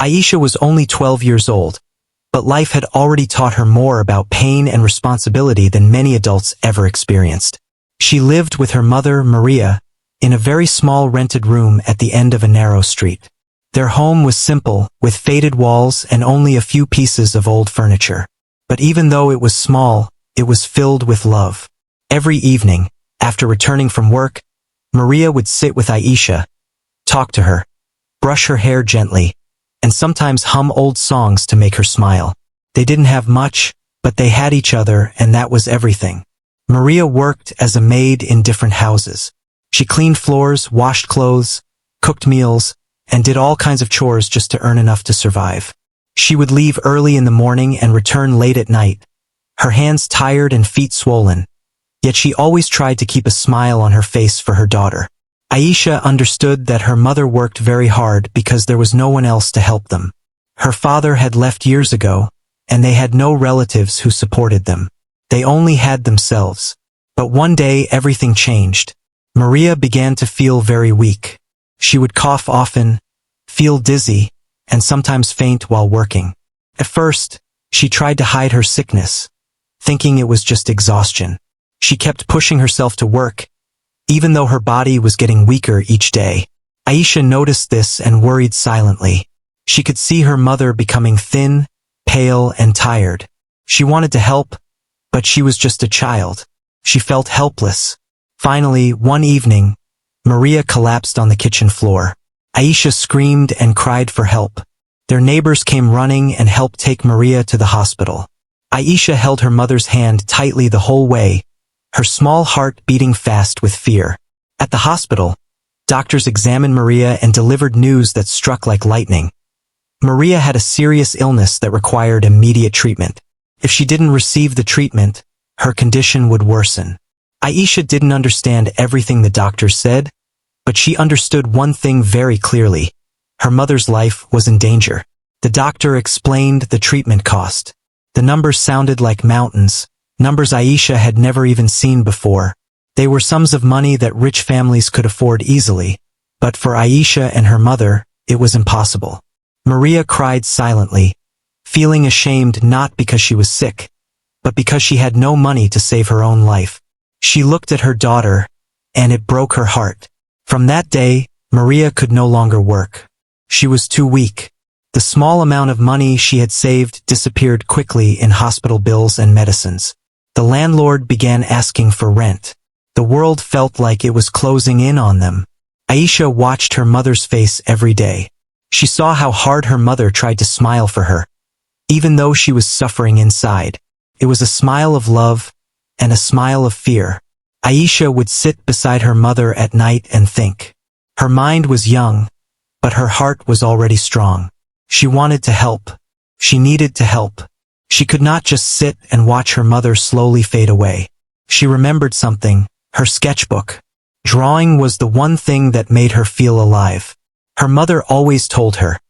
Aisha was only 12 years old, but life had already taught her more about pain and responsibility than many adults ever experienced. She lived with her mother, Maria, in a very small rented room at the end of a narrow street. Their home was simple, with faded walls and only a few pieces of old furniture. But even though it was small, it was filled with love. Every evening, after returning from work, Maria would sit with Aisha, talk to her, brush her hair gently, and sometimes hum old songs to make her smile. They didn't have much, but they had each other, and that was everything. Maria worked as a maid in different houses. She cleaned floors, washed clothes, cooked meals, and did all kinds of chores just to earn enough to survive. She would leave early in the morning and return late at night, her hands tired and feet swollen, yet she always tried to keep a smile on her face for her daughter. Aisha understood that her mother worked very hard because there was no one else to help them. Her father had left years ago, and they had no relatives who supported them. They only had themselves. But one day everything changed. Maria began to feel very weak. She would cough often, feel dizzy, and sometimes faint while working. At first, she tried to hide her sickness, thinking it was just exhaustion. She kept pushing herself to work, even though her body was getting weaker each day. Aisha noticed this and worried silently. She could see her mother becoming thin, pale, and tired. She wanted to help, but she was just a child. She felt helpless. Finally, one evening, Maria collapsed on the kitchen floor. Aisha screamed and cried for help. Their neighbors came running and helped take Maria to the hospital. Aisha held her mother's hand tightly the whole way, her small heart beating fast with fear. At the hospital, doctors examined Maria and delivered news that struck like lightning. Maria had a serious illness that required immediate treatment. If she didn't receive the treatment, her condition would worsen. Aisha didn't understand everything the doctors said, but she understood one thing very clearly. Her mother's life was in danger. The doctor explained the treatment cost. The numbers sounded like mountains, numbers Aisha had never even seen before. They were sums of money that rich families could afford easily, but for Aisha and her mother, it was impossible. Maria cried silently, feeling ashamed not because she was sick, but because she had no money to save her own life. She looked at her daughter, and it broke her heart. From that day, Maria could no longer work. She was too weak. The small amount of money she had saved disappeared quickly in hospital bills and medicines. The landlord began asking for rent. The world felt like it was closing in on them. Aisha watched her mother's face every day. She saw how hard her mother tried to smile for her, even though she was suffering inside. It was a smile of love and a smile of fear. Aisha would sit beside her mother at night and think. Her mind was young, but her heart was already strong. She wanted to help. She needed to help. She could not just sit and watch her mother slowly fade away. She remembered something, her sketchbook. Drawing was the one thing that made her feel alive. Her mother always told her,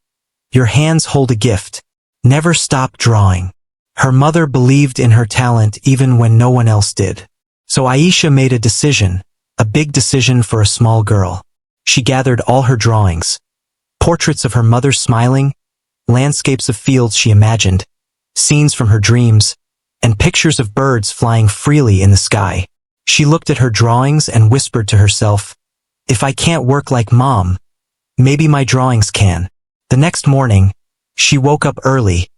"Your hands hold a gift. Never stop drawing." Her mother believed in her talent even when no one else did. So Aisha made a decision, a big decision for a small girl. She gathered all her drawings, portraits of her mother smiling, landscapes of fields she imagined, scenes from her dreams, and pictures of birds flying freely in the sky. She looked at her drawings and whispered to herself, "If I can't work like Mom, maybe my drawings can." The next morning, she woke up early,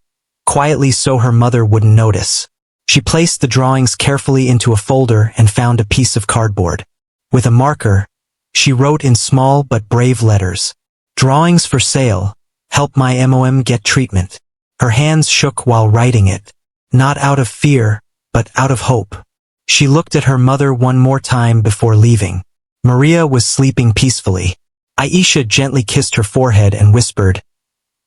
quietly so her mother wouldn't notice. She placed the drawings carefully into a folder and found a piece of cardboard. With a marker, she wrote in small but brave letters, "Drawings for sale. Help my mom get treatment." Her hands shook while writing it, not out of fear, but out of hope. She looked at her mother one more time before leaving. Maria was sleeping peacefully. Aisha gently kissed her forehead and whispered,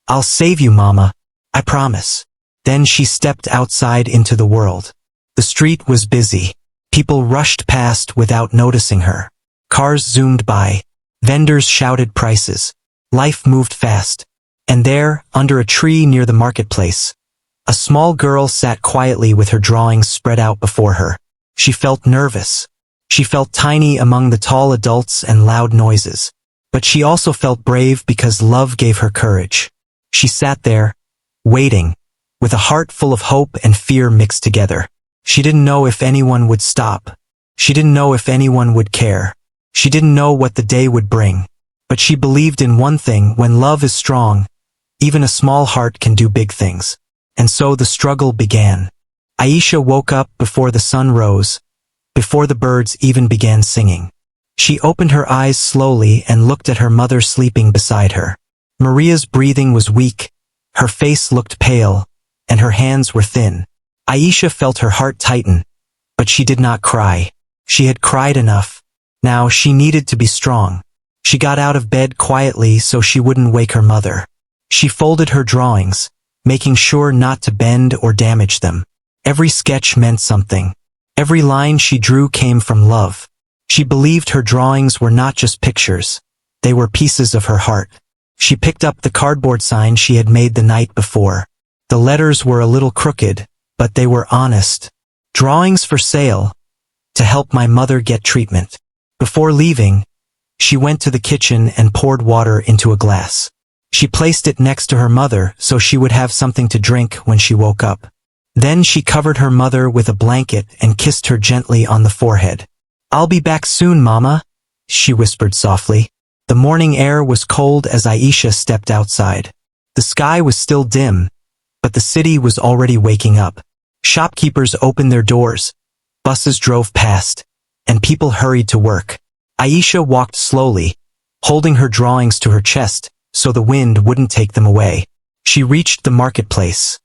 "I'll save you, Mama. I promise." Then she stepped outside into the world. The street was busy. People rushed past without noticing her. Cars zoomed by. Vendors shouted prices. Life moved fast. And there, under a tree near the marketplace, a small girl sat quietly with her drawings spread out before her. She felt nervous. She felt tiny among the tall adults and loud noises. But she also felt brave because love gave her courage. She sat there, waiting, with a heart full of hope and fear mixed together. She didn't know if anyone would stop. She didn't know if anyone would care. She didn't know what the day would bring. But she believed in one thing: when love is strong, even a small heart can do big things. And so the struggle began. Aisha woke up before the sun rose, before the birds even began singing. She opened her eyes slowly and looked at her mother sleeping beside her. Maria's breathing was weak, her face looked pale, and her hands were thin. Aisha felt her heart tighten, but she did not cry. She had cried enough. Now she needed to be strong. She got out of bed quietly so she wouldn't wake her mother. She folded her drawings, making sure not to bend or damage them. Every sketch meant something. Every line she drew came from love. She believed her drawings were not just pictures. They were pieces of her heart. She picked up the cardboard sign she had made the night before. The letters were a little crooked, but they were honest. Drawings for sale, to help my mother get treatment. Before leaving, she went to the kitchen and poured water into a glass. She placed it next to her mother so she would have something to drink when she woke up. Then she covered her mother with a blanket and kissed her gently on the forehead. "I'll be back soon, Mama," she whispered softly. The morning air was cold as Aisha stepped outside. The sky was still dim, but the city was already waking up. Shopkeepers opened their doors, buses drove past, and people hurried to work. Aisha walked slowly, holding her drawings to her chest so the wind wouldn't take them away. She reached the marketplace,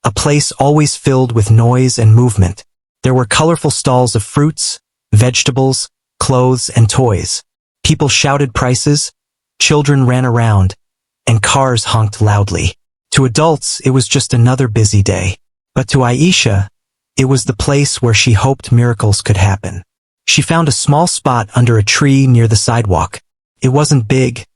a place always filled with noise and movement. There were colorful stalls of fruits, vegetables, clothes, and toys. People shouted prices, children ran around, and cars honked loudly. To adults, it was just another busy day. But to Aisha, it was the place where she hoped miracles could happen. She found a small spot under a tree near the sidewalk. It wasn't big,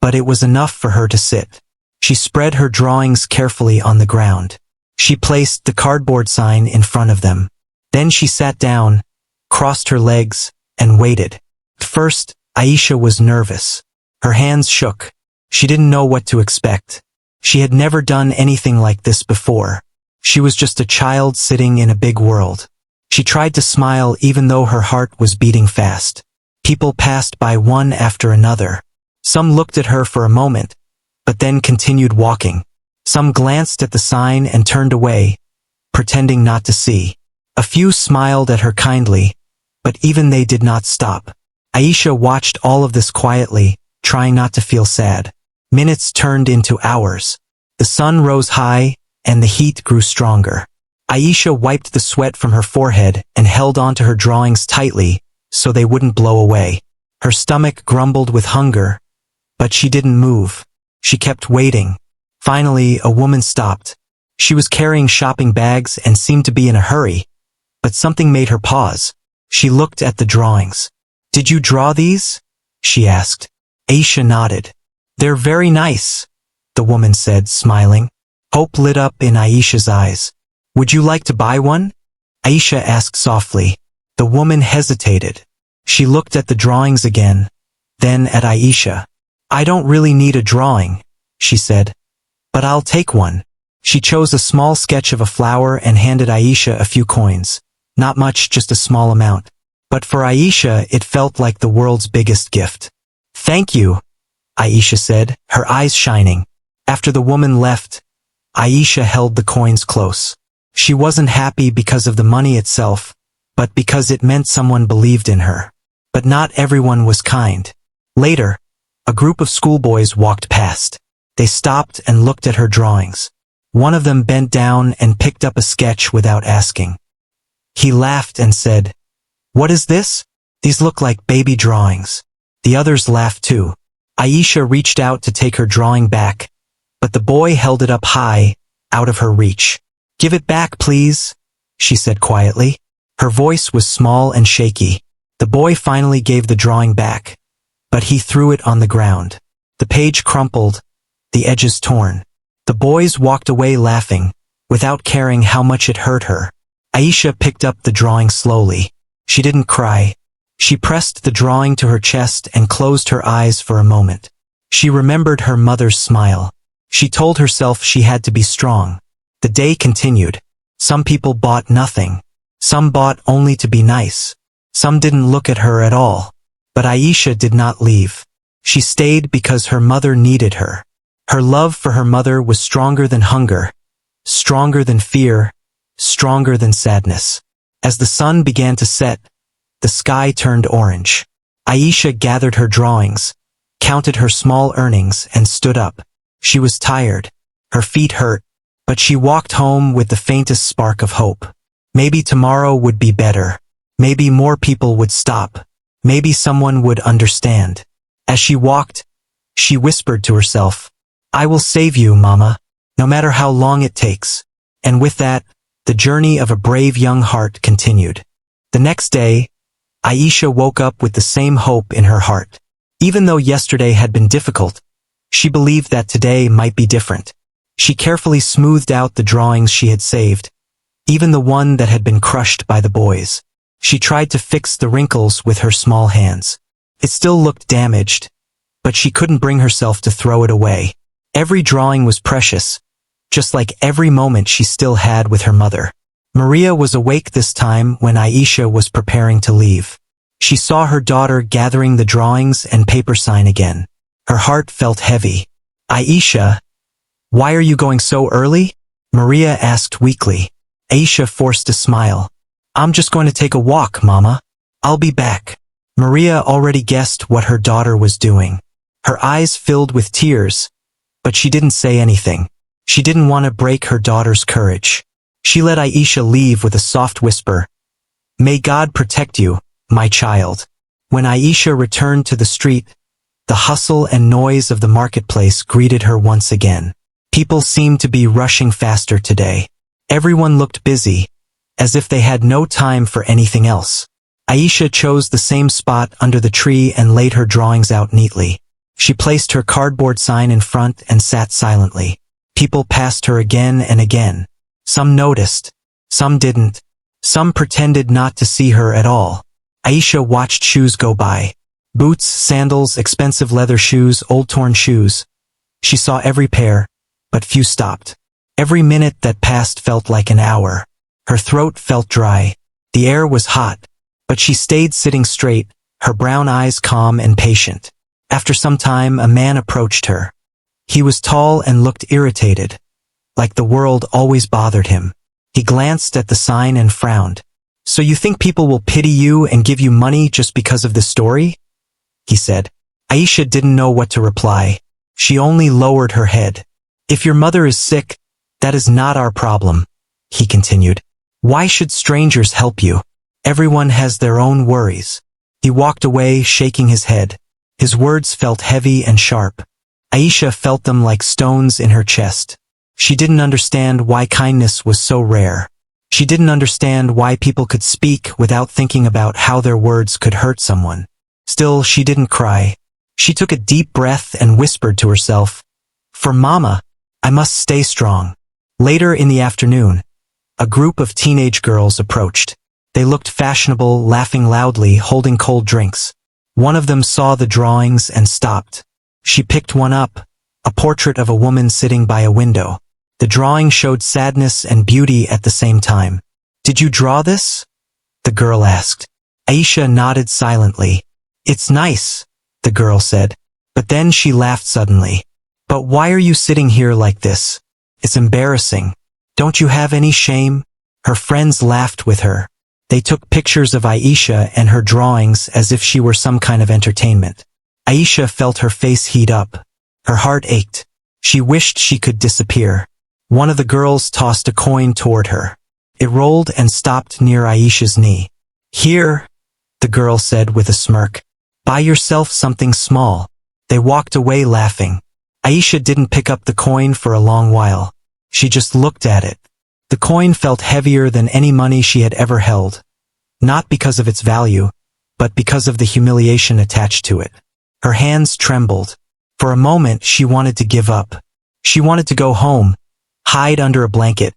but it was enough for her to sit. She spread her drawings carefully on the ground. She placed the cardboard sign in front of them. Then she sat down, crossed her legs, and waited. At first, Aisha was nervous. Her hands shook. She didn't know what to expect. She had never done anything like this before. She was just a child sitting in a big world. She tried to smile even though her heart was beating fast. People passed by one after another. Some looked at her for a moment, but then continued walking. Some glanced at the sign and turned away, pretending not to see. A few smiled at her kindly, but even they did not stop. Aisha watched all of this quietly, trying not to feel sad. Minutes turned into hours. The sun rose high, and the heat grew stronger. Aisha wiped the sweat from her forehead and held onto her drawings tightly so they wouldn't blow away. Her stomach grumbled with hunger, but she didn't move. She kept waiting. Finally, a woman stopped. She was carrying shopping bags and seemed to be in a hurry, but something made her pause. She looked at the drawings. "Did you draw these?" she asked. Aisha nodded. "They're very nice," the woman said, smiling. Hope lit up in Aisha's eyes. "Would you like to buy one?" Aisha asked softly. The woman hesitated. She looked at the drawings again, then at Aisha. "I don't really need a drawing," she said, "but I'll take one." She chose a small sketch of a flower and handed Aisha a few coins. Not much, just a small amount. But for Aisha, it felt like the world's biggest gift. "Thank you," Aisha said, her eyes shining. After the woman left, Aisha held the coins close. She wasn't happy because of the money itself, but because it meant someone believed in her. But not everyone was kind. Later, a group of schoolboys walked past. They stopped and looked at her drawings. One of them bent down and picked up a sketch without asking. He laughed and said, "What is this? These look like baby drawings." The others laughed too. Aisha reached out to take her drawing back, but the boy held it up high, out of her reach. "Give it back, please," she said quietly. Her voice was small and shaky. The boy finally gave the drawing back, but he threw it on the ground. The page crumpled, the edges torn. The boys walked away laughing, without caring how much it hurt her. Aisha picked up the drawing slowly. She didn't cry. She pressed the drawing to her chest and closed her eyes for a moment. She remembered her mother's smile. She told herself she had to be strong. The day continued. Some people bought nothing. Some bought only to be nice. Some didn't look at her at all. But Aisha did not leave. She stayed because her mother needed her. Her love for her mother was stronger than hunger, stronger than fear, stronger than sadness. As the sun began to set, the sky turned orange. Aisha gathered her drawings, counted her small earnings, and stood up. She was tired. Her feet hurt, but she walked home with the faintest spark of hope. Maybe tomorrow would be better. Maybe more people would stop. Maybe someone would understand. As she walked, she whispered to herself, "I will save you, Mama, no matter how long it takes." And with that, the journey of a brave young heart continued. The next day, Aisha woke up with the same hope in her heart. Even though yesterday had been difficult, she believed that today might be different. She carefully smoothed out the drawings she had saved, even the one that had been crushed by the boys. She tried to fix the wrinkles with her small hands. It still looked damaged, but she couldn't bring herself to throw it away. Every drawing was precious, just like every moment she still had with her mother. Maria was awake this time when Aisha was preparing to leave. She saw her daughter gathering the drawings and paper sign again. Her heart felt heavy. "Aisha, why are you going so early?" Maria asked weakly. Aisha forced a smile. "I'm just going to take a walk, Mama. I'll be back." Maria already guessed what her daughter was doing. Her eyes filled with tears, but she didn't say anything. She didn't want to break her daughter's courage. She let Aisha leave with a soft whisper, "May God protect you, my child." When Aisha returned to the street, the hustle and noise of the marketplace greeted her once again. People seemed to be rushing faster today. Everyone looked busy, as if they had no time for anything else. Aisha chose the same spot under the tree and laid her drawings out neatly. She placed her cardboard sign in front and sat silently. People passed her again and again. Some noticed, some didn't. Some pretended not to see her at all. Aisha watched shoes go by. Boots, sandals, expensive leather shoes, old torn shoes. She saw every pair, but few stopped. Every minute that passed felt like an hour. Her throat felt dry. The air was hot, but she stayed sitting straight, her brown eyes calm and patient. After some time, a man approached her. He was tall and looked irritated, like the world always bothered him. He glanced at the sign and frowned. "So you think people will pity you and give you money just because of the story?" he said. Aisha didn't know what to reply. She only lowered her head. "If your mother is sick, that is not our problem," he continued. "Why should strangers help you? Everyone has their own worries." He walked away, shaking his head. His words felt heavy and sharp. Aisha felt them like stones in her chest. She didn't understand why kindness was so rare. She didn't understand why people could speak without thinking about how their words could hurt someone. Still, she didn't cry. She took a deep breath and whispered to herself, "For Mama, I must stay strong." Later in the afternoon, a group of teenage girls approached. They looked fashionable, laughing loudly, holding cold drinks. One of them saw the drawings and stopped. She picked one up, a portrait of a woman sitting by a window. The drawing showed sadness and beauty at the same time. "Did you draw this?" the girl asked. Aisha nodded silently. "It's nice," the girl said. But then she laughed suddenly. "But why are you sitting here like this? It's embarrassing. Don't you have any shame?" Her friends laughed with her. They took pictures of Aisha and her drawings as if she were some kind of entertainment. Aisha felt her face heat up. Her heart ached. She wished she could disappear. One of the girls tossed a coin toward her. It rolled and stopped near Aisha's knee. "Here," the girl said with a smirk. "Buy yourself something small." They walked away laughing. Aisha didn't pick up the coin for a long while. She just looked at it. The coin felt heavier than any money she had ever held. Not because of its value, but because of the humiliation attached to it. Her hands trembled. For a moment, she wanted to give up. She wanted to go home, hide under a blanket,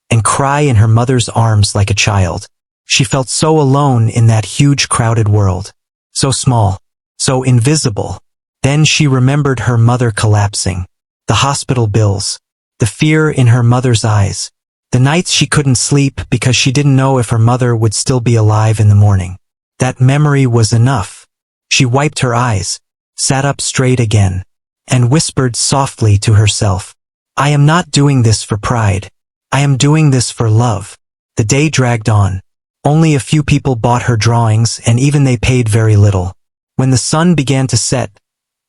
and cry in her mother's arms like a child. She felt so alone in that huge crowded world. So small, so invisible. Then she remembered her mother collapsing. the hospital bills, the fear in her mother's eyes, the nights she couldn't sleep because she didn't know if her mother would still be alive in the morning. That memory was enough. She wiped her eyes, sat up straight again, and whispered softly to herself, "I am not doing this for pride. I am doing this for love." The day dragged on. Only a few people bought her drawings, and even they paid very little. When the sun began to set,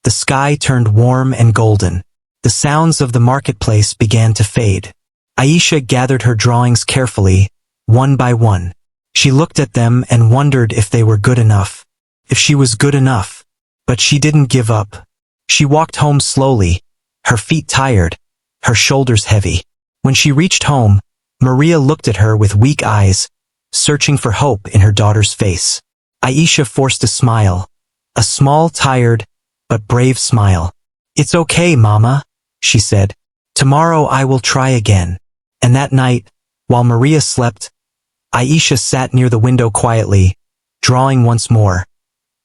the sky turned warm and golden. The sounds of the marketplace began to fade. Aisha gathered her drawings carefully, one by one. She looked at them and wondered if they were good enough, if she was good enough. But she didn't give up. She walked home slowly, her feet tired, her shoulders heavy. When she reached home, Maria looked at her with weak eyes, searching for hope in her daughter's face. Aisha forced a smile, a small, tired, but brave smile. "It's okay, Mama," she said. "Tomorrow I will try again." And that night, while Maria slept, Aisha sat near the window quietly, drawing once more.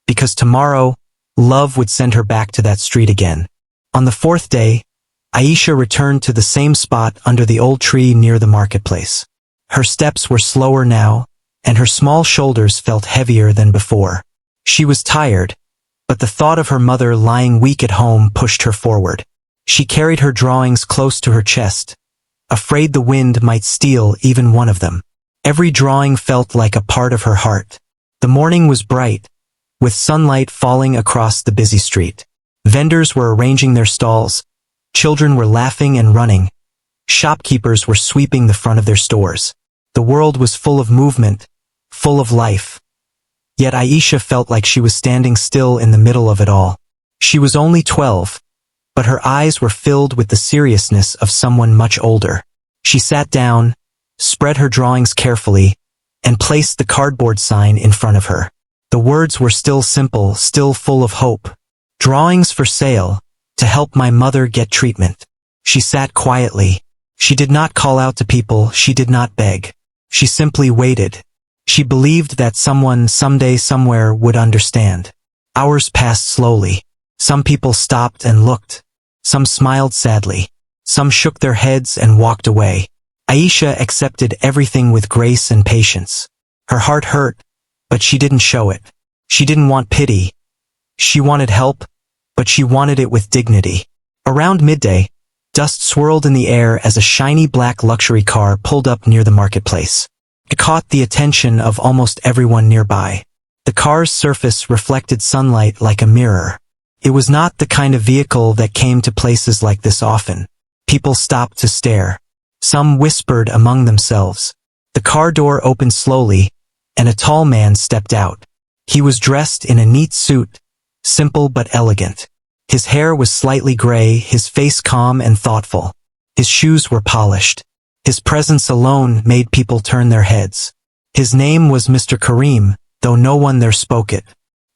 Because tomorrow, love would send her back to that street again. On the fourth day, Aisha returned to the same spot under the old tree near the marketplace. Her steps were slower now, and her small shoulders felt heavier than before. She was tired, but the thought of her mother lying weak at home pushed her forward. She carried her drawings close to her chest, afraid the wind might steal even one of them. Every drawing felt like a part of her heart. The morning was bright, with sunlight falling across the busy street. Vendors were arranging their stalls, children were laughing and running, shopkeepers were sweeping the front of their stores. The world was full of movement, full of life. Yet Aisha felt like she was standing still in the middle of it all. She was only 12, but her eyes were filled with the seriousness of someone much older. She sat down, spread her drawings carefully, and placed the cardboard sign in front of her. The words were still simple, still full of hope. "Drawings for sale, to help my mother get treatment." She sat quietly. She did not call out to people, she did not beg. She simply waited. She believed that someone, someday, somewhere, would understand. Hours passed slowly. Some people stopped and looked. Some smiled sadly. Some shook their heads and walked away. Aisha accepted everything with grace and patience. Her heart hurt, but she didn't show it. She didn't want pity. She wanted help, but she wanted it with dignity. Around midday, dust swirled in the air as a shiny black luxury car pulled up near the marketplace. It caught the attention of almost everyone nearby. The car's surface reflected sunlight like a mirror. It was not the kind of vehicle that came to places like this often. People stopped to stare. Some whispered among themselves. The car door opened slowly, and a tall man stepped out. He was dressed in a neat suit, simple but elegant. His hair was slightly gray, his face calm and thoughtful. His shoes were polished. His presence alone made people turn their heads. His name was Mr. Karim, though no one there spoke it.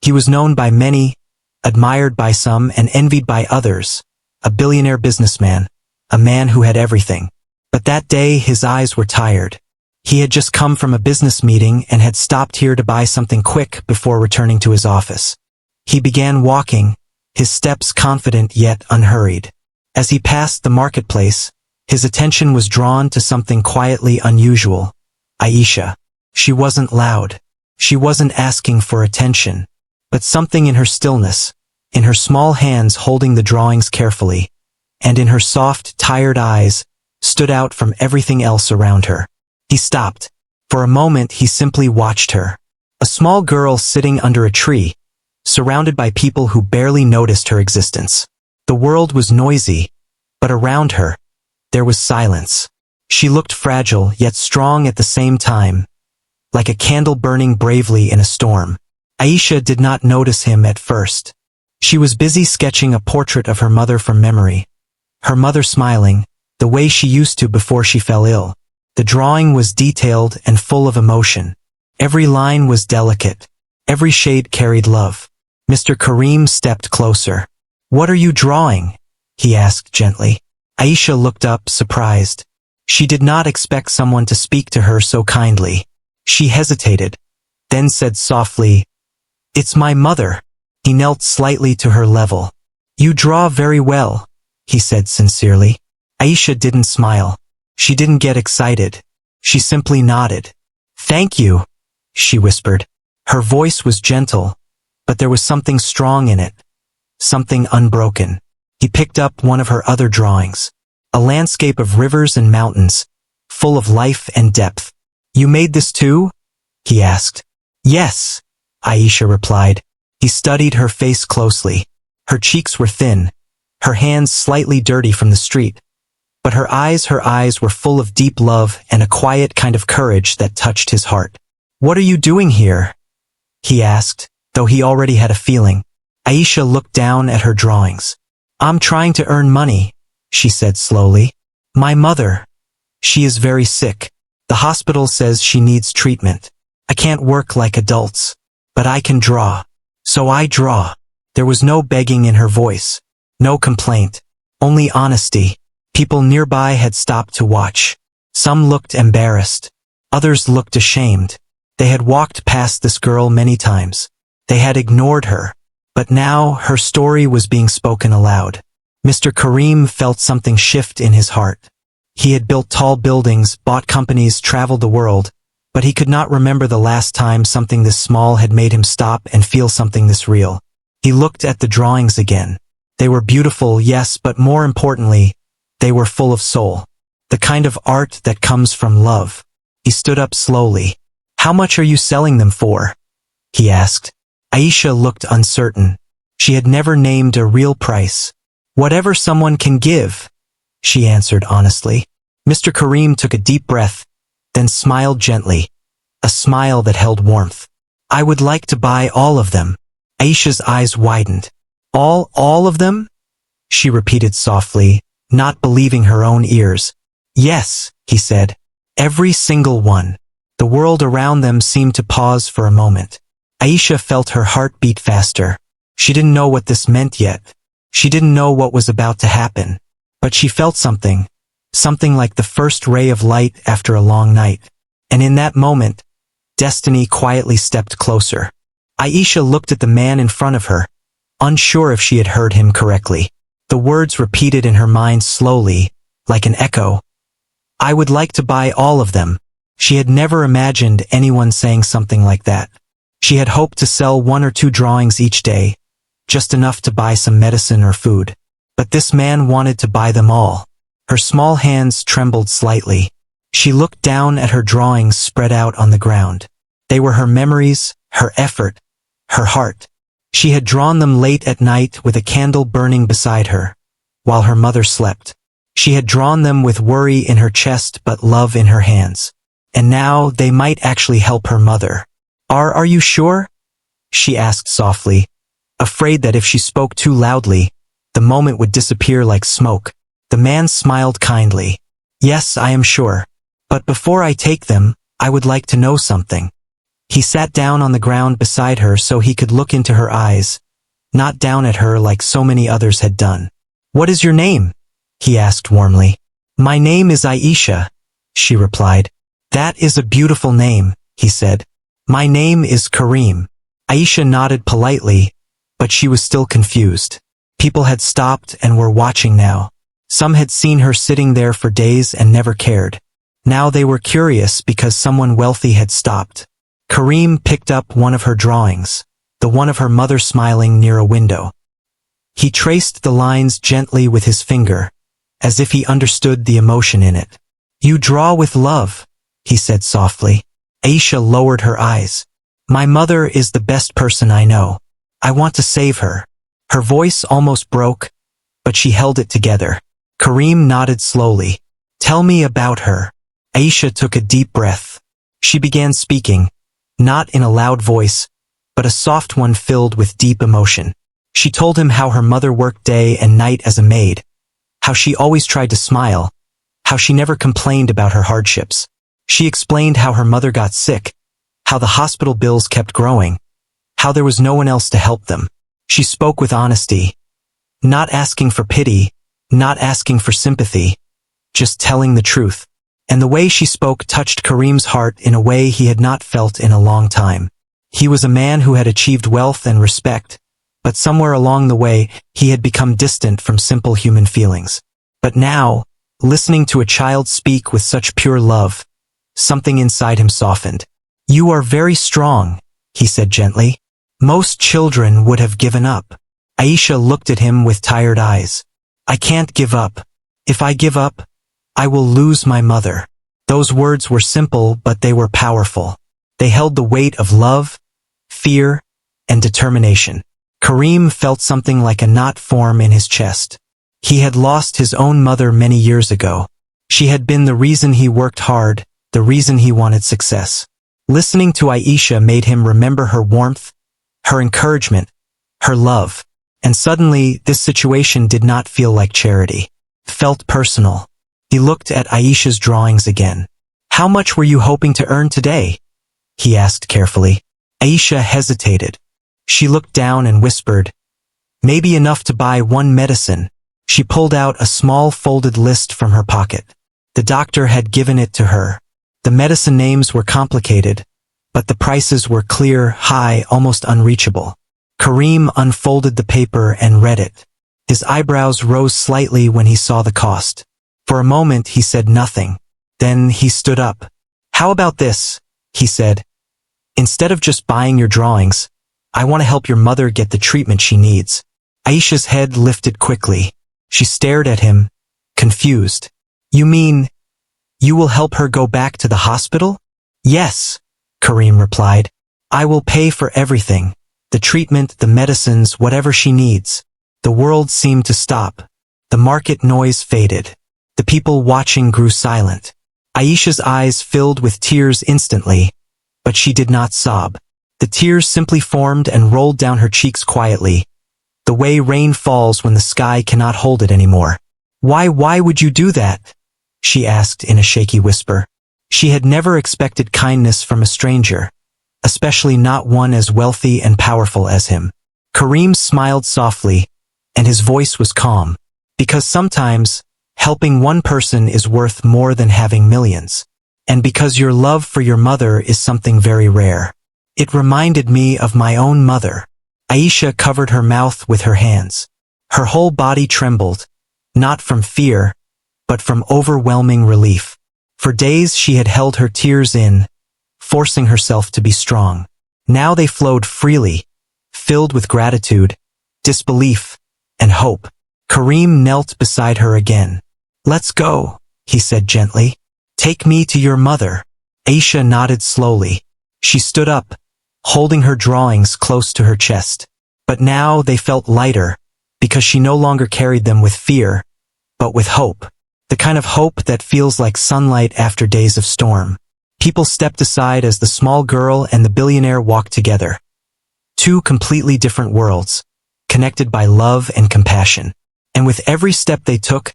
He was known by many, admired by some, and envied by others. A billionaire businessman, a man who had everything. But that day his eyes were tired. He had just come from a business meeting and had stopped here to buy something quick before returning to his office. He began walking, his steps confident yet unhurried. As he passed the marketplace, his attention was drawn to something quietly unusual. Aisha. She wasn't loud. She wasn't asking for attention. But something in her stillness, in her small hands holding the drawings carefully, and in her soft, tired eyes, stood out from everything else around her. He stopped. For a moment he simply watched her. A small girl sitting under a tree, surrounded by people who barely noticed her existence. The world was noisy, but around her, there was silence. She looked fragile yet strong at the same time, like a candle burning bravely in a storm. Aisha did not notice him at first. She was busy sketching a portrait of her mother from memory. Her mother smiling, the way she used to before she fell ill. The drawing was detailed and full of emotion. Every line was delicate. Every shade carried love. Mr. Karim stepped closer. "What are you drawing?" he asked gently. Aisha looked up, surprised. She did not expect someone to speak to her so kindly. She hesitated, then said softly, "It's my mother." He knelt slightly to her level. "You draw very well," he said sincerely. Aisha didn't smile. She didn't get excited. She simply nodded. Thank you, she whispered. Her voice was gentle, but there was something strong in it. Something unbroken. He picked up one of her other drawings. A landscape of rivers and mountains, full of life and depth. You made this too? He asked. Yes, Aisha replied. He studied her face closely. Her cheeks were thin, her hands slightly dirty from the street. But her eyes were full of deep love and a quiet kind of courage that touched his heart. What are you doing here? He asked, though he already had a feeling. Aisha looked down at her drawings. I'm trying to earn money, she said slowly. My mother. She is very sick. The hospital says she needs treatment. I can't work like adults. But I can draw. So I draw. There was no begging in her voice. No complaint. Only honesty. People nearby had stopped to watch. Some looked embarrassed. Others looked ashamed. They had walked past this girl many times. They had ignored her. But now her story was being spoken aloud. Mr. Karim felt something shift in his heart. He had built tall buildings, bought companies, traveled the world, but he could not remember the last time something this small had made him stop and feel something this real. He looked at the drawings again. They were beautiful, yes, but more importantly, they were full of soul. The kind of art that comes from love. He stood up slowly. How much are you selling them for? He asked. Aisha looked uncertain. She had never named a real price. Whatever someone can give, she answered honestly. Mr. Karim took a deep breath, then smiled gently. A smile that held warmth. I would like to buy all of them. Aisha's eyes widened. All of them? She repeated softly, not believing her own ears. Yes, he said. Every single one. The world around them seemed to pause for a moment. Aisha felt her heart beat faster. She didn't know what this meant yet. She didn't know what was about to happen. But she felt something. Something like the first ray of light after a long night. And in that moment, destiny quietly stepped closer. Aisha looked at the man in front of her, unsure if she had heard him correctly. The words repeated in her mind slowly, like an echo. I would like to buy all of them. She had never imagined anyone saying something like that. She had hoped to sell 1 or 2 drawings each day, just enough to buy some medicine or food. But this man wanted to buy them all. Her small hands trembled slightly. She looked down at her drawings spread out on the ground. They were her memories, her effort, her heart. She had drawn them late at night with a candle burning beside her, while her mother slept. She had drawn them with worry in her chest but love in her hands. And now they might actually help her mother. Are you sure? She asked softly, afraid that if she spoke too loudly, the moment would disappear like smoke. The man smiled kindly. Yes, I am sure. But before I take them, I would like to know something. He sat down on the ground beside her so he could look into her eyes, not down at her like so many others had done. What is your name? He asked warmly. My name is Aisha, she replied. That is a beautiful name, he said. My name is Karim. Aisha nodded politely, but she was still confused. People had stopped and were watching now. Some had seen her sitting there for days and never cared. Now they were curious because someone wealthy had stopped. Karim picked up one of her drawings, the one of her mother smiling near a window. He traced the lines gently with his finger, as if he understood the emotion in it. You draw with love, he said softly. Aisha lowered her eyes. My mother is the best person I know. I want to save her. Her voice almost broke, but she held it together. Karim nodded slowly. Tell me about her. Aisha took a deep breath. She began speaking, not in a loud voice, but a soft one filled with deep emotion. She told him how her mother worked day and night as a maid, how she always tried to smile, how she never complained about her hardships. She explained how her mother got sick, how the hospital bills kept growing, how there was no one else to help them. She spoke with honesty, not asking for pity, not asking for sympathy, just telling the truth. And the way she spoke touched Karim's heart in a way he had not felt in a long time. He was a man who had achieved wealth and respect, but somewhere along the way, he had become distant from simple human feelings. But now, listening to a child speak with such pure love, something inside him softened. "You are very strong," he said gently. "Most children would have given up." Aisha looked at him with tired eyes. "I can't give up. If I give up, I will lose my mother." Those words were simple, but they were powerful. They held the weight of love, fear, and determination. Karim felt something like a knot form in his chest. He had lost his own mother many years ago. She had been the reason he worked hard, the reason he wanted success. Listening to Aisha made him remember her warmth, her encouragement, her love. And suddenly, this situation did not feel like charity. It felt personal. He looked at Aisha's drawings again. "How much were you hoping to earn today?" he asked carefully. Aisha hesitated. She looked down and whispered, "Maybe enough to buy one medicine." She pulled out a small folded list from her pocket. The doctor had given it to her. The medicine names were complicated, but the prices were clear, high, almost unreachable. Karim unfolded the paper and read it. His eyebrows rose slightly when he saw the cost. For a moment he said nothing. Then he stood up. "How about this?" he said. "Instead of just buying your drawings, I want to help your mother get the treatment she needs." Aisha's head lifted quickly. She stared at him, confused. "You mean, you will help her go back to the hospital?" "Yes," Karim replied. "I will pay for everything. The treatment, the medicines, whatever she needs." The world seemed to stop. The market noise faded. The people watching grew silent. Aisha's eyes filled with tears instantly, but she did not sob. The tears simply formed and rolled down her cheeks quietly, the way rain falls when the sky cannot hold it anymore. Why would you do that?" she asked in a shaky whisper. She had never expected kindness from a stranger, especially not one as wealthy and powerful as him. Karim smiled softly, and his voice was calm. "Because sometimes, helping one person is worth more than having millions. And because your love for your mother is something very rare." It reminded me of my own mother. Aisha covered her mouth with her hands. Her whole body trembled, not from fear, but from overwhelming relief. For days she had held her tears in, forcing herself to be strong. Now they flowed freely, filled with gratitude, disbelief, and hope. Karim knelt beside her again. "Let's go," he said gently. "Take me to your mother." Aisha nodded slowly. She stood up, holding her drawings close to her chest. But now they felt lighter, because she no longer carried them with fear, but with hope. The kind of hope that feels like sunlight after days of storm. People stepped aside as the small girl and the billionaire walked together. Two completely different worlds, connected by love and compassion. And with every step they took,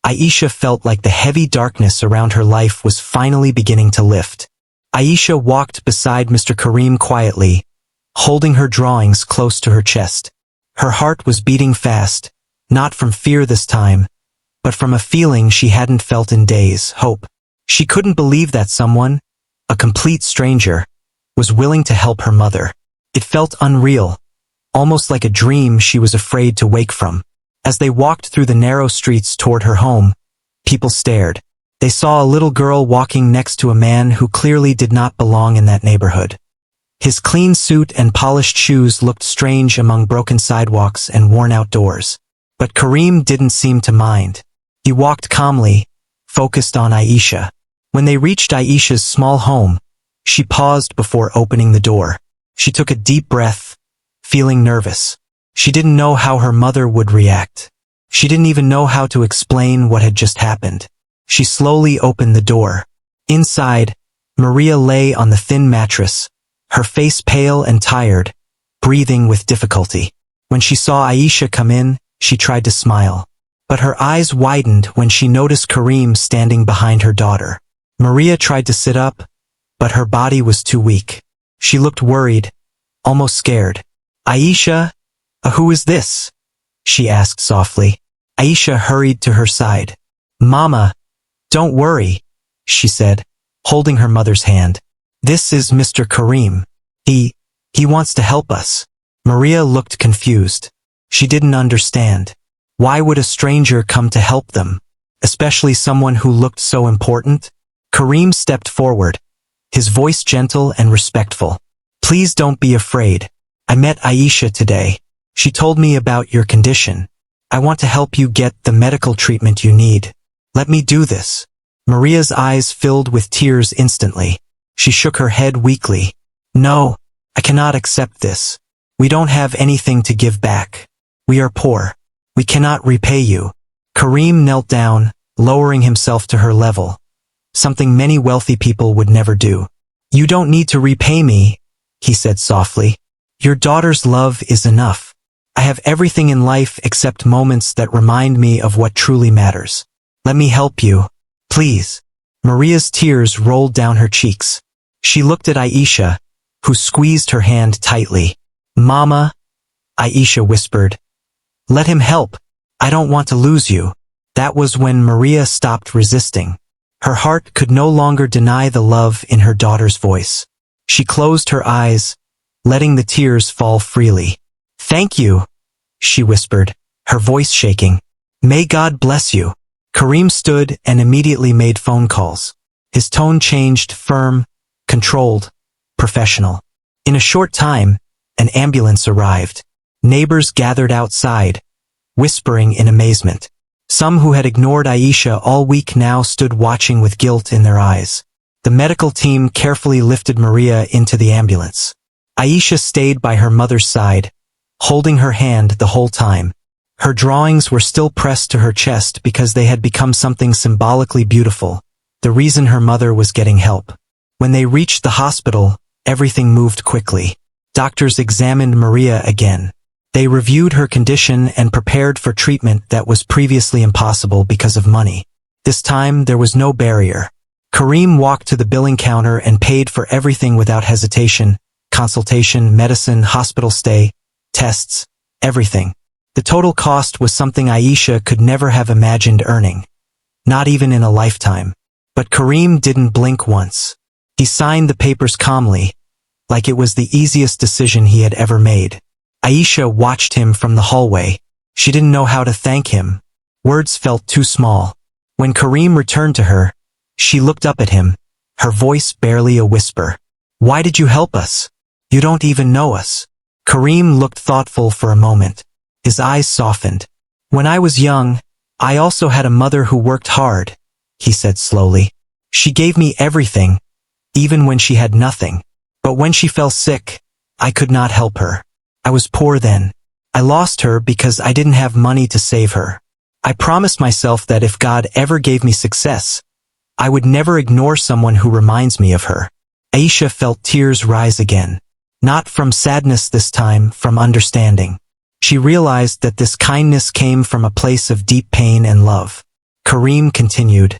Aisha felt like the heavy darkness around her life was finally beginning to lift. Aisha walked beside Mr. Karim quietly, holding her drawings close to her chest. Her heart was beating fast, not from fear this time, but from a feeling she hadn't felt in days, hope. She couldn't believe that someone, a complete stranger, was willing to help her mother. It felt unreal, almost like a dream she was afraid to wake from. As they walked through the narrow streets toward her home, people stared. They saw a little girl walking next to a man who clearly did not belong in that neighborhood. His clean suit and polished shoes looked strange among broken sidewalks and worn-out doors. But Karim didn't seem to mind. He walked calmly, focused on Aisha. When they reached Aisha's small home, she paused before opening the door. She took a deep breath, feeling nervous. She didn't know how her mother would react. She didn't even know how to explain what had just happened. She slowly opened the door. Inside, Maria lay on the thin mattress, her face pale and tired, breathing with difficulty. When she saw Aisha come in, she tried to smile. But her eyes widened when she noticed Karim standing behind her daughter. Maria tried to sit up, but her body was too weak. She looked worried, almost scared. "Aisha, who is this?" she asked softly. Aisha hurried to her side. "Mama, don't worry," she said, holding her mother's hand. "This is Mr. Karim. He wants to help us." Maria looked confused. She didn't understand. Why would a stranger come to help them, especially someone who looked so important? Kareem stepped forward, his voice gentle and respectful. Please don't be afraid. I met Aisha today. She told me about your condition. I want to help you get the medical treatment you need. Let me do this. Maria's eyes filled with tears instantly. She shook her head weakly. No, I cannot accept this. We don't have anything to give back. We are poor. We cannot repay you. Kareem knelt down, lowering himself to her level. Something many wealthy people would never do. You don't need to repay me, he said softly. Your daughter's love is enough. I have everything in life except moments that remind me of what truly matters. Let me help you, please. Maria's tears rolled down her cheeks. She looked at Aisha, who squeezed her hand tightly. Mama, Aisha whispered. Let him help. I don't want to lose you. That was when Maria stopped resisting. Her heart could no longer deny the love in her daughter's voice. She closed her eyes, letting the tears fall freely. Thank you, she whispered, her voice shaking. May God bless you. Kareem stood and immediately made phone calls. His tone changed, firm, controlled, professional. In a short time, an ambulance arrived. Neighbors gathered outside, whispering in amazement. Some who had ignored Aisha all week now stood watching with guilt in their eyes. The medical team carefully lifted Maria into the ambulance. Aisha stayed by her mother's side, holding her hand the whole time. Her drawings were still pressed to her chest because they had become something symbolically beautiful, the reason her mother was getting help. When they reached the hospital, everything moved quickly. Doctors examined Maria again. They reviewed her condition and prepared for treatment that was previously impossible because of money. This time, there was no barrier. Kareem walked to the billing counter and paid for everything without hesitation: consultation, medicine, hospital stay, tests, everything. The total cost was something Aisha could never have imagined earning. Not even in a lifetime. But Kareem didn't blink once. He signed the papers calmly, like it was the easiest decision he had ever made. Aisha watched him from the hallway. She didn't know how to thank him. Words felt too small. When Kareem returned to her, she looked up at him, her voice barely a whisper. Why did you help us? You don't even know us. Kareem looked thoughtful for a moment. His eyes softened. When I was young, I also had a mother who worked hard, he said slowly. She gave me everything, even when she had nothing. But when she fell sick, I could not help her. I was poor then. I lost her because I didn't have money to save her. I promised myself that if God ever gave me success, I would never ignore someone who reminds me of her. Aisha felt tears rise again. Not from sadness this time, from understanding. She realized that this kindness came from a place of deep pain and love. Kareem continued.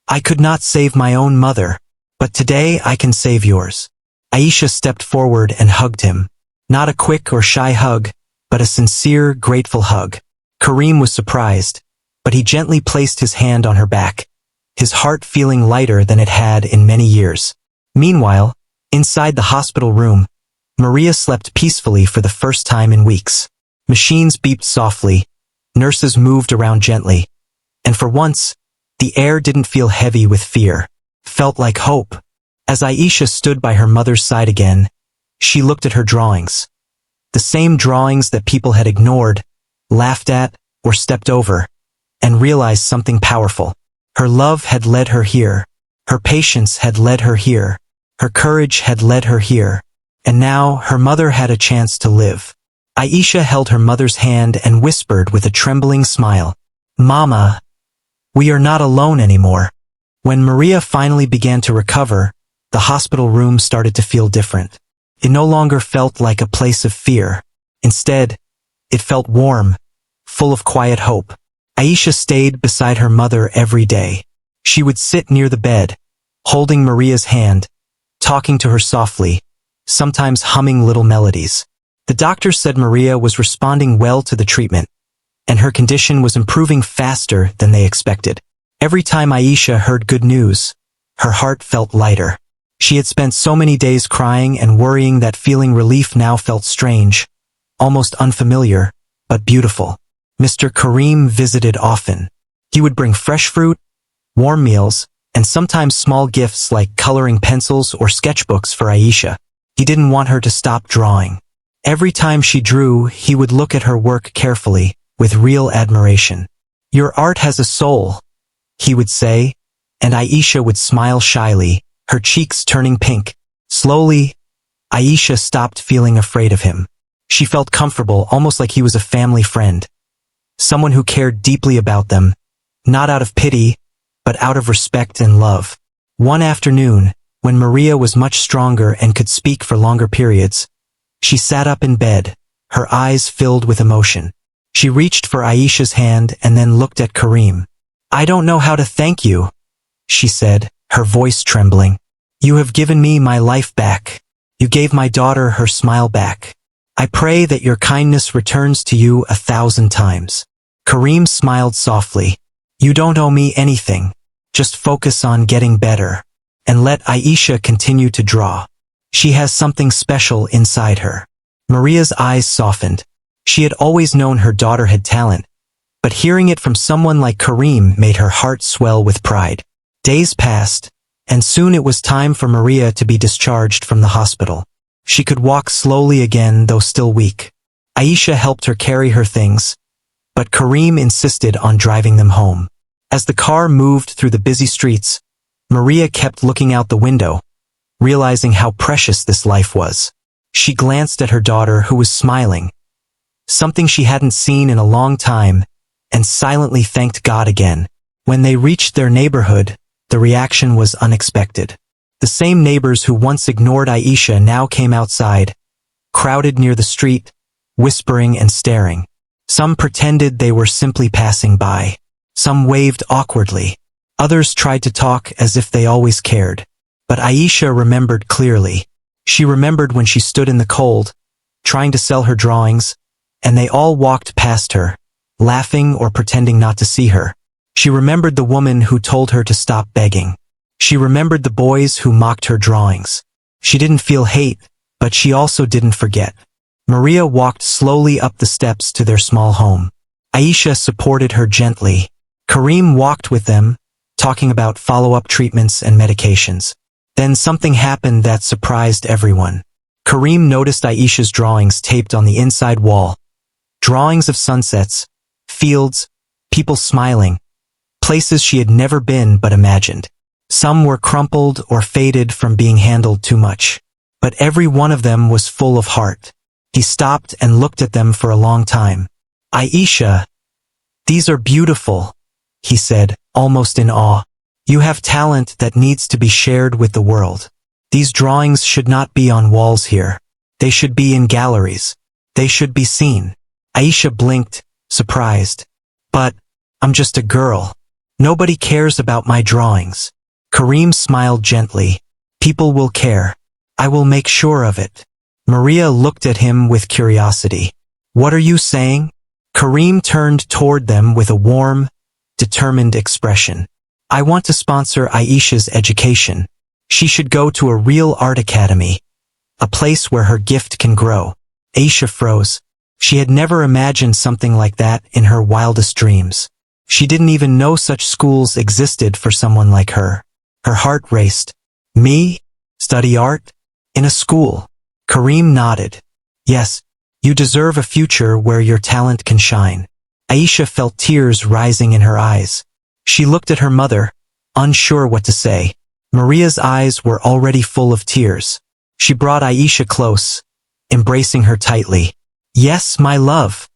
I could not save my own mother, but today I can save yours. Aisha stepped forward and hugged him. Not a quick or shy hug, but a sincere, grateful hug. Kareem was surprised, but he gently placed his hand on her back, his heart feeling lighter than it had in many years. Meanwhile, inside the hospital room, Maria slept peacefully for the first time in weeks. Machines beeped softly, nurses moved around gently, and for once, the air didn't feel heavy with fear. Felt like hope. As Aisha stood by her mother's side again, she looked at her drawings. The same drawings that people had ignored, laughed at, or stepped over, and realized something powerful. Her love had led her here. Her patience had led her here. Her courage had led her here. And now her mother had a chance to live. Aisha held her mother's hand and whispered with a trembling smile, Mama, we are not alone anymore. When Maria finally began to recover, the hospital room started to feel different. It no longer felt like a place of fear. Instead, it felt warm, full of quiet hope. Aisha stayed beside her mother every day. She would sit near the bed, holding Maria's hand, talking to her softly, sometimes humming little melodies. The doctor said Maria was responding well to the treatment, and her condition was improving faster than they expected. Every time Aisha heard good news, her heart felt lighter. She had spent so many days crying and worrying that feeling relief now felt strange, almost unfamiliar, but beautiful. Mr. Karim visited often. He would bring fresh fruit, warm meals, and sometimes small gifts like coloring pencils or sketchbooks for Aisha. He didn't want her to stop drawing. Every time she drew, he would look at her work carefully, with real admiration. "Your art has a soul," he would say, and Aisha would smile shyly, her cheeks turning pink. Slowly, Aisha stopped feeling afraid of him. She felt comfortable, almost like he was a family friend. Someone who cared deeply about them, not out of pity, but out of respect and love. One afternoon, when Maria was much stronger and could speak for longer periods, she sat up in bed, her eyes filled with emotion. She reached for Aisha's hand and then looked at Karim. "I don't know how to thank you," she said, her voice trembling. "You have given me my life back. You gave my daughter her smile back. I pray that your kindness returns to you 1,000 times." Karim smiled softly. "You don't owe me anything. Just focus on getting better. And let Aisha continue to draw. She has something special inside her." Maria's eyes softened. She had always known her daughter had talent, but hearing it from someone like Karim made her heart swell with pride. Days passed, and soon it was time for Maria to be discharged from the hospital. She could walk slowly again, though still weak. Aisha helped her carry her things, but Karim insisted on driving them home. As the car moved through the busy streets, Maria kept looking out the window, realizing how precious this life was. She glanced at her daughter, who was smiling, something she hadn't seen in a long time, and silently thanked God again. When they reached their neighborhood, the reaction was unexpected. The same neighbors who once ignored Aisha now came outside, crowded near the street, whispering and staring. Some pretended they were simply passing by. Some waved awkwardly. Others tried to talk as if they always cared. But Aisha remembered clearly. She remembered when she stood in the cold, trying to sell her drawings, and they all walked past her, laughing or pretending not to see her. She remembered the woman who told her to stop begging. She remembered the boys who mocked her drawings. She didn't feel hate, but she also didn't forget. Maria walked slowly up the steps to their small home. Aisha supported her gently. Karim walked with them, talking about follow-up treatments and medications. Then something happened that surprised everyone. Karim noticed Aisha's drawings taped on the inside wall. Drawings of sunsets, fields, people smiling, places she had never been but imagined. Some were crumpled or faded from being handled too much, but every one of them was full of heart. He stopped and looked at them for a long time. "Aisha, these are beautiful," he said, almost in awe. "You have talent that needs to be shared with the world. These drawings should not be on walls here. They should be in galleries. They should be seen." Aisha blinked, surprised. "But I'm just a girl. Nobody cares about my drawings." Karim smiled gently. "People will care. I will make sure of it." Maria looked at him with curiosity. "What are you saying?" Karim turned toward them with a warm, determined expression. "I want to sponsor Aisha's education. She should go to a real art academy, a place where her gift can grow." Aisha froze. She had never imagined something like that in her wildest dreams. She didn't even know such schools existed for someone like her. Her heart raced. "Me? Study art? In a school?" Karim nodded. "Yes, you deserve a future where your talent can shine." Aisha felt tears rising in her eyes. She looked at her mother, unsure what to say. Maria's eyes were already full of tears. She brought Aisha close, embracing her tightly. "Yes, my love,"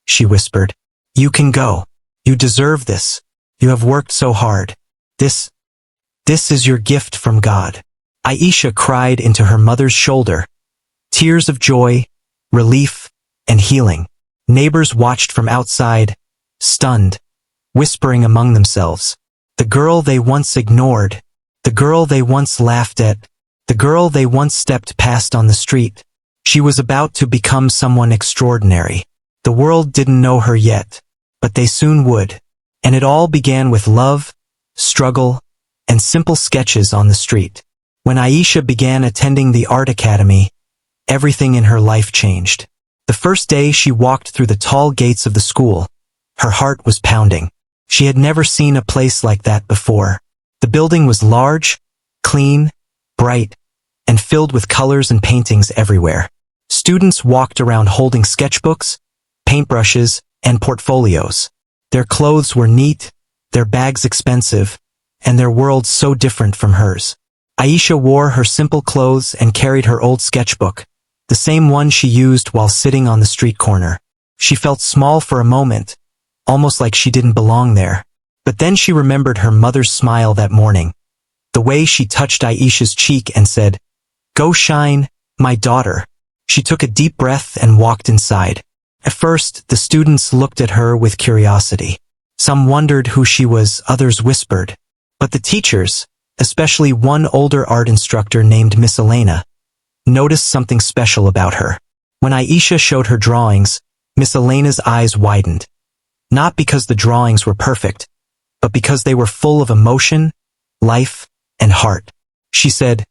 she whispered. "You can go. You deserve this. You have worked so hard. This is your gift from God." Aisha cried into her mother's shoulder. Tears of joy, relief, and healing. Neighbors watched from outside, stunned, whispering among themselves. The girl they once ignored, the girl they once laughed at, the girl they once stepped past on the street. She was about to become someone extraordinary. The world didn't know her yet, but they soon would. And it all began with love, struggle, and simple sketches on the street. When Aisha began attending the art academy, everything in her life changed. The first day she walked through the tall gates of the school, her heart was pounding. She had never seen a place like that before. The building was large, clean, bright, and filled with colors and paintings everywhere. Students walked around holding sketchbooks, paintbrushes, and portfolios. Their clothes were neat, their bags expensive, and their world so different from hers. Aisha wore her simple clothes and carried her old sketchbook, the same one she used while sitting on the street corner. She felt small for a moment, almost like she didn't belong there. But then she remembered her mother's smile that morning, the way she touched Aisha's cheek and said, "Go shine, my daughter." She took a deep breath and walked inside. At first, the students looked at her with curiosity. Some wondered who she was, others whispered. But the teachers, especially one older art instructor named Miss Elena, noticed something special about her. When Aisha showed her drawings, Miss Elena's eyes widened. Not because the drawings were perfect, but because they were full of emotion, life, and heart. She said,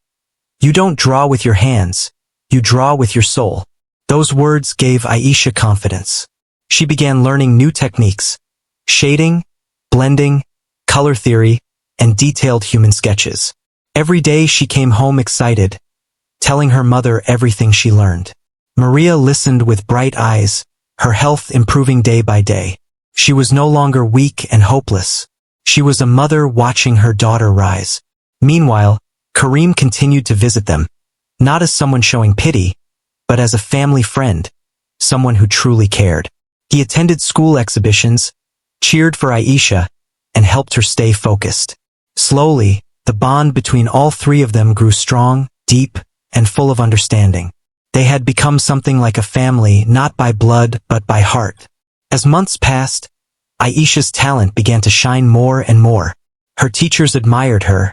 "You don't draw with your hands, you draw with your soul." Those words gave Aisha confidence. She began learning new techniques: shading, blending, color theory, and detailed human sketches. Every day she came home excited, telling her mother everything she learned. Maria listened with bright eyes, her health improving day by day. She was no longer weak and hopeless. She was a mother watching her daughter rise. Meanwhile, Karim continued to visit them, not as someone showing pity, but as a family friend, someone who truly cared. He attended school exhibitions, cheered for Aisha, and helped her stay focused. Slowly, the bond between all three of them grew strong, deep, and full of understanding. They had become something like a family, not by blood, but by heart. As months passed, Aisha's talent began to shine more and more. Her teachers admired her,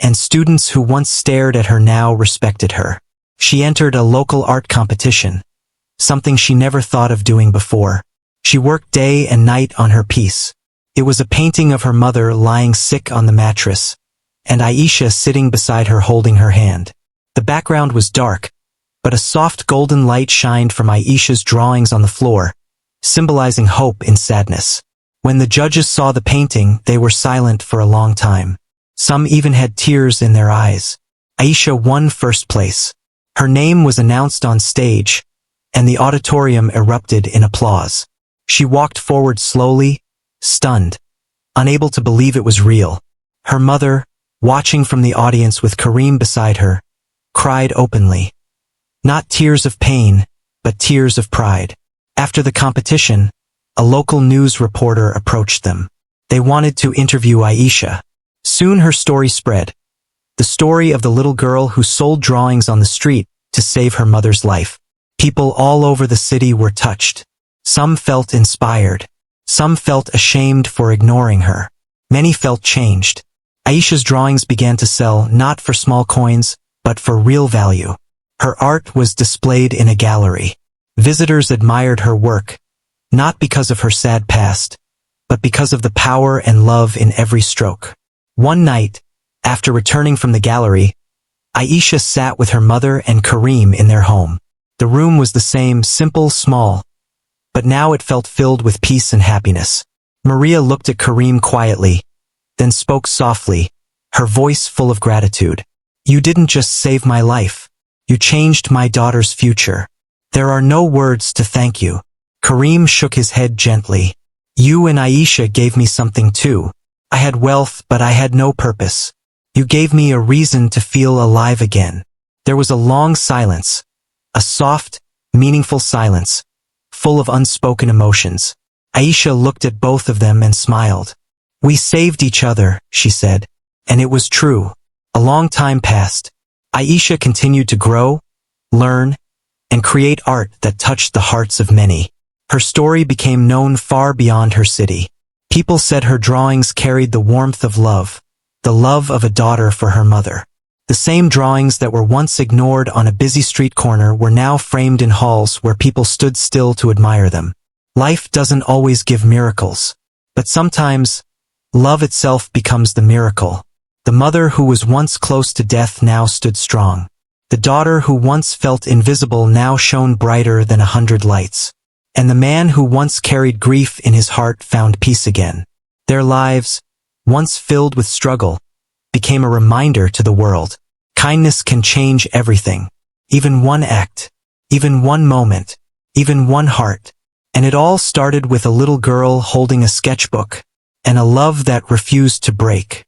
and students who once stared at her now respected her. She entered a local art competition, something she never thought of doing before. She worked day and night on her piece. It was a painting of her mother lying sick on the mattress, and Aisha sitting beside her holding her hand. The background was dark, but a soft golden light shined from Aisha's drawings on the floor, symbolizing hope in sadness. When the judges saw the painting, they were silent for a long time. Some even had tears in their eyes. Aisha won first place. Her name was announced on stage, and the auditorium erupted in applause. She walked forward slowly, stunned, unable to believe it was real. Her mother, watching from the audience with Karim beside her, cried openly. Not tears of pain, but tears of pride. After the competition, a local news reporter approached them. They wanted to interview Aisha. Soon her story spread. The story of the little girl who sold drawings on the street to save her mother's life. People all over the city were touched. Some felt inspired. Some felt ashamed for ignoring her. Many felt changed. Aisha's drawings began to sell not for small coins, but for real value. Her art was displayed in a gallery. Visitors admired her work, not because of her sad past, but because of the power and love in every stroke. One night, after returning from the gallery, Aisha sat with her mother and Karim in their home. The room was the same, simple, small, but now it felt filled with peace and happiness. Maria looked at Karim quietly, then spoke softly, her voice full of gratitude. "You didn't just save my life. You changed my daughter's future. There are no words to thank you." Karim shook his head gently. "You and Aisha gave me something too. I had wealth, but I had no purpose. You gave me a reason to feel alive again." There was a long silence, a soft, meaningful silence, full of unspoken emotions. Aisha looked at both of them and smiled. "We saved each other," she said, and it was true. A long time passed. Aisha continued to grow, learn, and create art that touched the hearts of many. Her story became known far beyond her city. People said her drawings carried the warmth of love, the love of a daughter for her mother. The same drawings that were once ignored on a busy street corner were now framed in halls where people stood still to admire them. Life doesn't always give miracles, but sometimes love itself becomes the miracle. The mother who was once close to death now stood strong. The daughter who once felt invisible now shone brighter than 100 lights. And the man who once carried grief in his heart found peace again. Their lives, once filled with struggle, became a reminder to the world. Kindness can change everything. Even one act, even one moment, even one heart. And it all started with a little girl holding a sketchbook, and a love that refused to break.